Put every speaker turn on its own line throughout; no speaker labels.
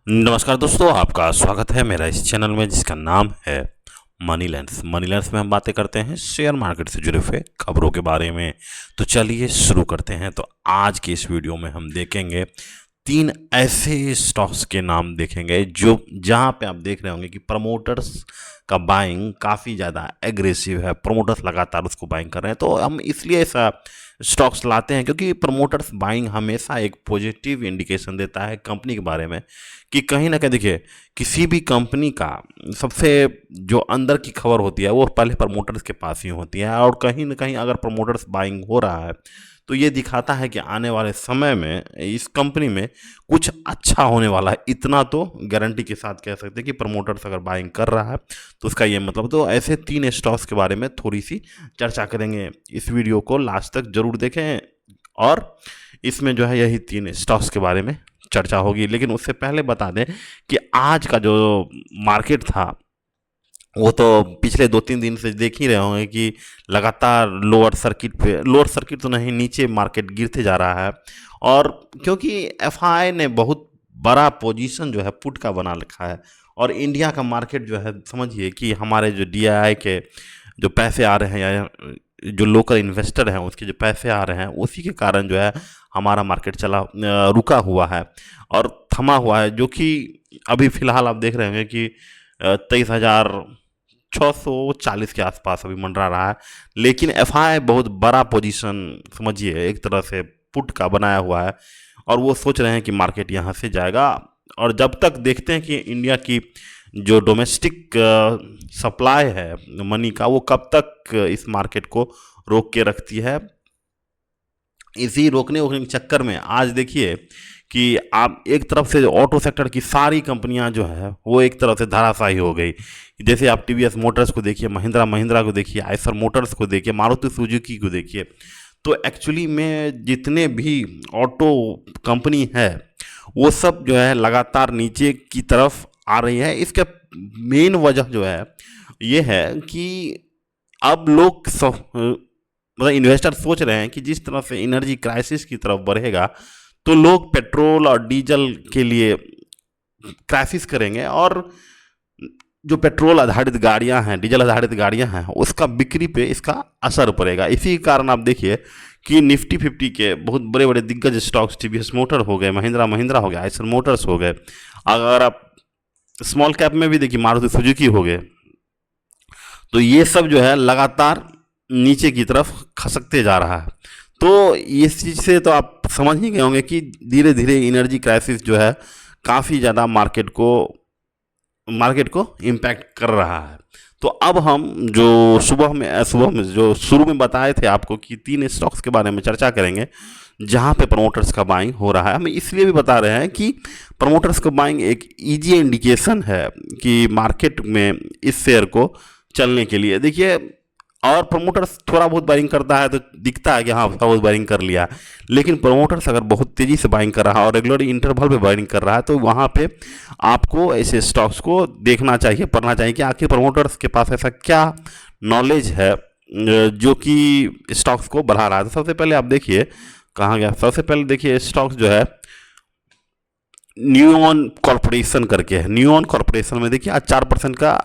नमस्कार दोस्तों, आपका स्वागत है मेरा इस चैनल में जिसका नाम है मनी लेंस। मनी लेंस में हम बातें करते हैं शेयर मार्केट से जुड़े हुए खबरों के बारे में। तो चलिए शुरू करते हैं। तो आज की इस वीडियो में हम देखेंगे 3 ऐसे स्टॉक्स के नाम देखेंगे जो जहां पे आप देख रहे होंगे कि प्रमोटर्स का बाइंग काफ़ी ज़्यादा एग्रेसिव है। प्रमोटर्स लगातार उसको बाइंग कर रहे हैं। तो हम इसलिए ऐसा स्टॉक्स लाते हैं क्योंकि प्रमोटर्स बाइंग हमेशा एक पॉजिटिव इंडिकेशन देता है कंपनी के बारे में कि कहीं ना कहीं देखिए किसी भी कंपनी का सबसे जो अंदर की खबर होती है वो पहले प्रमोटर्स के पास ही होती है। और कहीं ना कहीं अगर प्रमोटर्स बाइंग हो रहा है तो ये दिखाता है कि आने वाले समय में इस कंपनी में कुछ अच्छा होने वाला है। इतना तो गारंटी के साथ कह सकते हैं कि प्रमोटर्स अगर बाइंग कर रहा है तो उसका ये मतलब। तो ऐसे 3 स्टॉक्स के बारे में थोड़ी सी चर्चा करेंगे। इस वीडियो को लास्ट तक जरूर देखें और इसमें जो है यही 3 स्टॉक्स के बारे में चर्चा होगी। लेकिन उससे पहले बता दें कि आज का जो मार्केट था वो तो पिछले 2-3 दिन से देख ही रहे होंगे कि लगातार लोअर सर्किट तो नहीं, नीचे मार्केट गिरते जा रहा है। और क्योंकि एफआई ने बहुत बड़ा पोजीशन जो है पुट का बना रखा है और इंडिया का मार्केट जो है समझिए कि हमारे जो डीआईआई के जो पैसे आ रहे हैं या जो लोकल इन्वेस्टर हैं उसके जो पैसे आ रहे हैं उसी के कारण जो है हमारा मार्केट रुका हुआ है और थमा हुआ है, जो कि अभी फ़िलहाल आप देख रहे होंगे कि 23,640 के आसपास अभी मंडरा रहा है। लेकिन एफआई बहुत बड़ा पोजीशन समझिए एक तरह से पुट का बनाया हुआ है और वो सोच रहे हैं कि मार्केट यहाँ से जाएगा। और जब तक देखते हैं कि इंडिया की जो डोमेस्टिक सप्लाई है मनी का वो कब तक इस मार्केट को रोक के रखती है। इसी रोकने वोकने के चक्कर में आज देखिए कि आप एक तरफ से ऑटो सेक्टर की सारी कंपनियां जो है वो एक तरफ से धराशायी हो गई। जैसे आप टीवीएस मोटर्स को देखिए, महिंद्रा महिंद्रा को देखिए, आइसर मोटर्स को देखिए, मारुति सुजुकी को देखिए। तो एक्चुअली में जितने भी ऑटो कंपनी है वो सब जो है लगातार नीचे की तरफ आ रही है। इसका मेन वजह जो है ये है कि अब लोग मतलब इन्वेस्टर सोच रहे हैं कि जिस तरह से एनर्जी क्राइसिस की तरफ बढ़ेगा तो लोग पेट्रोल और डीजल के लिए क्राइसिस करेंगे और जो पेट्रोल आधारित गाड़ियां हैं, डीजल आधारित गाड़ियां हैं, उसका बिक्री पे इसका असर पड़ेगा। इसी कारण आप देखिए कि निफ्टी 50 के बहुत बड़े बड़े दिग्गज स्टॉक्स टीवीएस मोटर हो गए, महिंद्रा महिंद्रा हो गया, आइसर मोटर्स हो गए। अगर आप स्मॉल कैप में भी देखिए मारुति सुजुकी हो गए, तो ये सब जो है लगातार नीचे की तरफ खसकते जा रहा है। तो इस चीज़ से तो आप समझ ही गए होंगे कि धीरे धीरे एनर्जी क्राइसिस जो है काफ़ी ज़्यादा मार्केट को इम्पैक्ट कर रहा है। तो अब हम जो सुबह में जो शुरू में बताए थे आपको कि 3 स्टॉक्स के बारे में चर्चा करेंगे जहां पे प्रमोटर्स का बाइंग हो रहा है। हम इसलिए भी बता रहे हैं कि प्रमोटर्स का बाइंग एक इजी इंडिकेशन है कि मार्केट में इस शेयर को चलने के लिए। देखिए, और प्रमोटर्स थोड़ा बहुत बाइंग करता है तो दिखता है कि हाँ थोड़ा बहुत बाइंग कर लिया, लेकिन प्रमोटर्स अगर बहुत तेज़ी से बाइंग कर रहा है और रेगुलर इंटरवल पे बाइंग कर रहा है तो वहाँ पे आपको ऐसे स्टॉक्स को देखना चाहिए, पढ़ना चाहिए कि आखिर प्रमोटर्स के पास ऐसा क्या नॉलेज है जो कि स्टॉक्स को बढ़ा रहा है। तो सबसे पहले आप देखिए कहाँ गया, सबसे पहले देखिए स्टॉक्स जो है न्यूऑन कॉरपोरेशन करके है। न्यूऑन कॉरपोरेशन में देखिए आज 4% का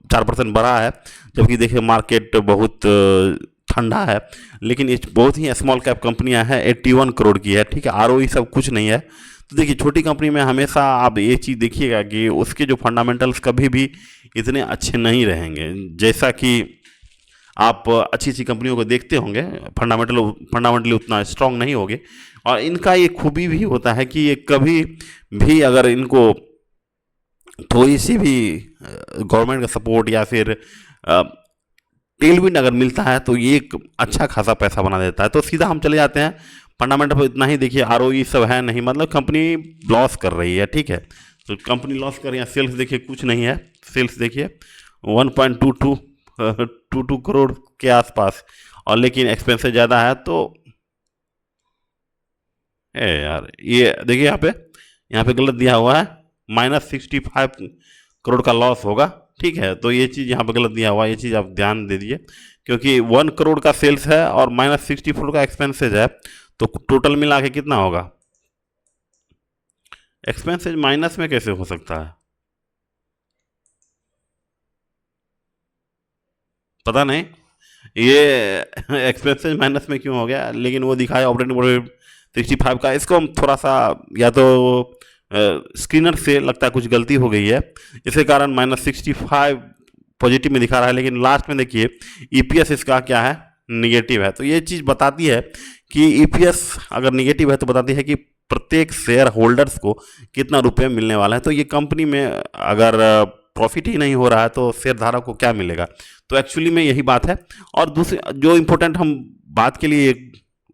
4% बढ़ा है, जबकि देखिए मार्केट बहुत ठंडा है। लेकिन ये बहुत ही स्मॉल कैप कंपनियां हैं, 81 करोड़ की है, ठीक है। आरओई सब कुछ नहीं है। तो देखिए छोटी कंपनी में हमेशा आप ये चीज़ देखिएगा कि उसके जो फंडामेंटल्स कभी भी इतने अच्छे नहीं रहेंगे। जैसा कि आप अच्छी अच्छी कंपनियों को देखते होंगे फंडामेंटली उतना स्ट्रांग नहीं होगे। और इनका ये खूबी भी होता है कि ये कभी भी अगर इनको थोड़ी सी भी गवर्नमेंट का सपोर्ट या फिर टेलविंड अगर मिलता है तो ये एक अच्छा खासा पैसा बना देता है। तो सीधा हम चले जाते हैं फंडामेंटल पर। इतना ही देखिए आरओई सब है नहीं, मतलब कंपनी लॉस कर रही है, ठीक है। तो कंपनी लॉस कर रही है, सेल्स देखिए कुछ नहीं है, सेल्स देखिए 1.22 करोड़ के आसपास, और लेकिन एक्सपेंसेस ज़्यादा है। तो यार ये देखिए यहाँ पे गलत दिया हुआ है, -65 करोड़ का लॉस होगा, ठीक है। तो ये चीज़ यहाँ पे गलत दिया हुआ है, ये चीज़ आप ध्यान दे दीजिए क्योंकि 1 करोड़ का सेल्स है और -64 का एक्सपेंसेज है। तो टोटल मिला के कितना होगा, एक्सपेंसेस माइनस में कैसे हो सकता है, पता नहीं ये एक्सपेंसेस माइनस में क्यों हो गया, लेकिन वो दिखाया ऑपरेटिंग प्रॉफिट 65 का। इसको हम थोड़ा सा या तो स्क्रीनर से लगता है कुछ गलती हो गई है, इसके कारण -65 पॉजिटिव में दिखा रहा है, लेकिन लास्ट में देखिए ईपीएस इसका क्या है, निगेटिव है। तो ये चीज़ बताती है कि ईपीएस अगर निगेटिव है तो बताती है कि प्रत्येक शेयर होल्डर्स को कितना रुपए मिलने वाला है। तो ये कंपनी में अगर प्रॉफिट ही नहीं हो रहा है तो शेयर धारक को क्या मिलेगा। तो एक्चुअली में यही बात है। और दूसरी जो इम्पोर्टेंट हम बात के लिए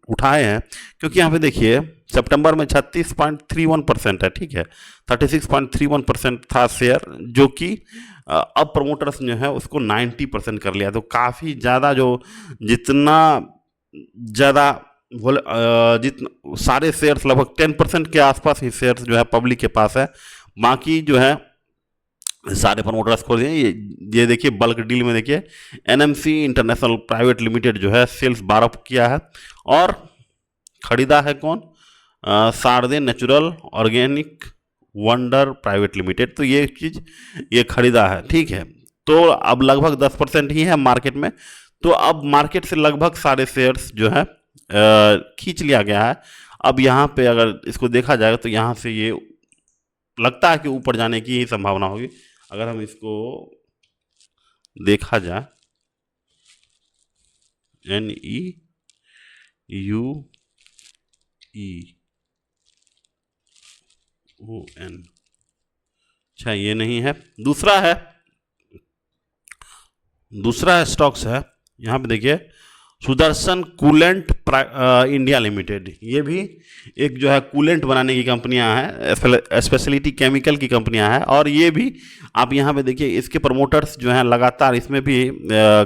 उठाए हैं, क्योंकि यहाँ पे देखिए सितंबर में 36.31% है, ठीक है, 36.31% था शेयर, जो कि अब प्रमोटर्स जो है उसको 90% कर लिया। तो काफ़ी ज़्यादा जो जितना ज़्यादा जितना सारे शेयर्स लगभग 10% के आसपास ही शेयर्स जो है पब्लिक के पास है, बाकी जो है सारे प्रमोटर्स खोल दिए। ये देखिए बल्क डील में देखिए एनएमसी इंटरनेशनल प्राइवेट लिमिटेड जो है सेल्स 12 किया है, और खरीदा है कौन, Sharde natural organic wonder private limited. तो ये चीज़ ये खरीदा है, ठीक है। तो अब लगभग 10% ही है मार्केट में। तो अब मार्केट से लगभग सारे शेयर्स जो है खींच लिया गया है। अब यहाँ पे अगर इसको देखा जाएगा तो यहाँ से ये लगता है कि ऊपर जाने की ही संभावना होगी। अगर हम इसको देखा जाए NEUEON, अच्छा ये नहीं है, दूसरा स्टॉक्स है। यहाँ पे देखिए सुदर्शन कूलेंट इंडिया लिमिटेड, ये भी एक जो है कूलेंट बनाने की कंपनियां हैं, स्पेशलिटी केमिकल की कंपनियां हैं। और ये भी आप यहाँ पे देखिए इसके प्रमोटर्स जो हैं लगातार इसमें भी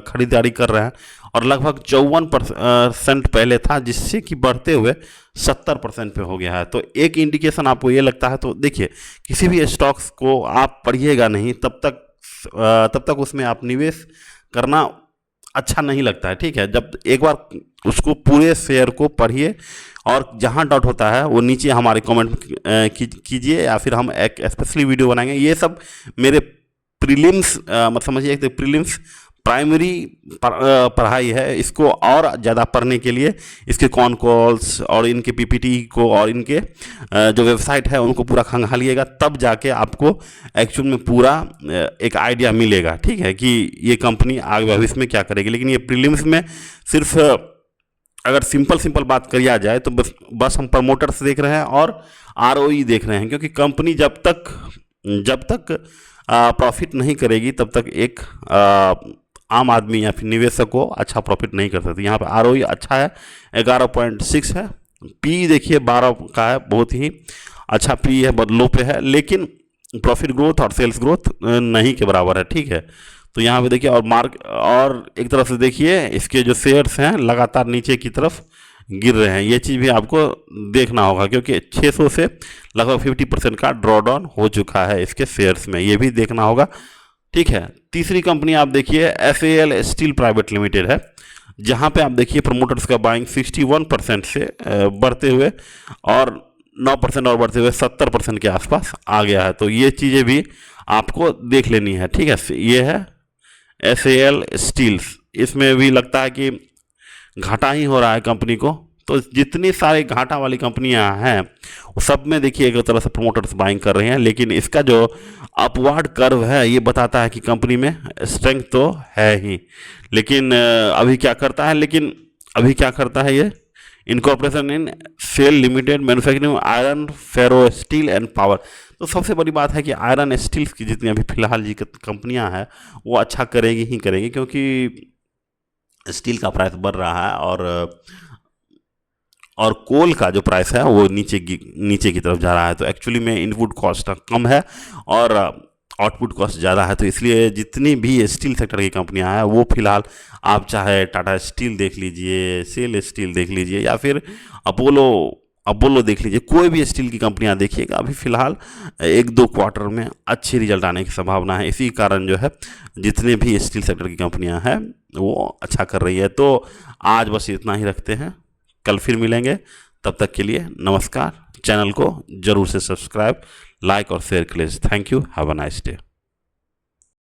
खरीदारी कर रहे हैं, और लगभग 54% पहले था, जिससे कि बढ़ते हुए 70% पे हो गया है। तो एक इंडिकेशन आपको ये लगता है। तो देखिए किसी भी स्टॉक्स को आप पढ़िएगा नहीं तब तक उसमें आप निवेश करना अच्छा नहीं लगता है, ठीक है। जब एक बार उसको पूरे शेयर को पढ़िए, और जहां डाउट होता है वो नीचे हमारे कमेंट कीजिए, या फिर हम एक स्पेशली वीडियो बनाएंगे। ये सब मेरे प्रीलिम्स मत समझिए, प्रीलिम्स प्राइमरी पढ़ाई है। इसको और ज़्यादा पढ़ने के लिए इसके कॉन कॉल्स और इनके पीपीटी को और इनके जो वेबसाइट है उनको पूरा खंगालिएगा, तब जाके आपको एक्चुअल में पूरा एक आइडिया मिलेगा, ठीक है, कि ये कंपनी आगे भविष्य में क्या करेगी। लेकिन ये प्रीलिम्स में सिर्फ अगर सिंपल बात करिया जाए तो बस हम प्रमोटर्स देख रहे हैं और ROE देख रहे हैं, क्योंकि कंपनी जब तक प्रॉफिट नहीं करेगी तब तक एक आम आदमी या फिर निवेशक को अच्छा प्रॉफिट नहीं कर सकती। यहाँ पे ROE अच्छा है, 11.6 है, पी देखिए 12 का है, बहुत ही अच्छा पी है, बहुत लो पे है, लेकिन प्रॉफिट ग्रोथ और सेल्स ग्रोथ नहीं के बराबर है, ठीक है। तो यहाँ पे देखिए और एक तरफ से देखिए इसके जो शेयर्स हैं लगातार नीचे की तरफ गिर रहे हैं। ये चीज़ भी आपको देखना होगा, क्योंकि 600 से लगभग 50% का ड्रॉडाउन हो चुका है इसके शेयर्स में, ये भी देखना होगा, ठीक है। तीसरी कंपनी आप देखिए SAL स्टील प्राइवेट लिमिटेड है, जहाँ पे आप देखिए प्रमोटर्स का बाइंग 61% से बढ़ते हुए और 9% और बढ़ते हुए 70% के आसपास आ गया है। तो ये चीज़ें भी आपको देख लेनी है, ठीक है। ये है SAL स्टील्स, इसमें भी लगता है कि घाटा ही हो रहा है कंपनी को। तो जितनी सारी घाटा वाली कंपनियां हैं वो सब में देखिए एक तरह से प्रमोटर्स बाइंग कर रहे हैं, लेकिन इसका जो अपवर्ड कर्व है ये बताता है कि कंपनी में स्ट्रेंथ तो है ही। लेकिन अभी क्या करता है ये incorporation in SAIL limited manufacturing iron ferro steel and power. तो सबसे बड़ी बात है कि आयरन स्टील्स की जितनी अभी फिलहाल जी कंपनियां हैं वो अच्छा करेगी, क्योंकि स्टील का प्राइस बढ़ रहा है, और कोल का जो प्राइस है वो नीचे की तरफ जा रहा है। तो एक्चुअली में इनपुट कॉस्ट कम है और आउटपुट कॉस्ट ज़्यादा है। तो इसलिए जितनी भी स्टील सेक्टर की कंपनियां हैं वो फिलहाल आप चाहे टाटा स्टील देख लीजिए, सेल स्टील देख लीजिए, या फिर अपोलो देख लीजिए, कोई भी स्टील की कंपनियां देखिएगा अभी फ़िलहाल 1-2 क्वार्टर में अच्छे रिजल्ट आने की संभावना है। इसी कारण जो है जितने भी स्टील सेक्टर की कंपनियां हैं वो अच्छा कर रही है। तो आज बस इतना ही रखते हैं, कल फिर मिलेंगे, तब तक के लिए नमस्कार। चैनल को जरूर से सब्सक्राइब, लाइक और शेयर कर लीजिए। Thank you, have a nice day.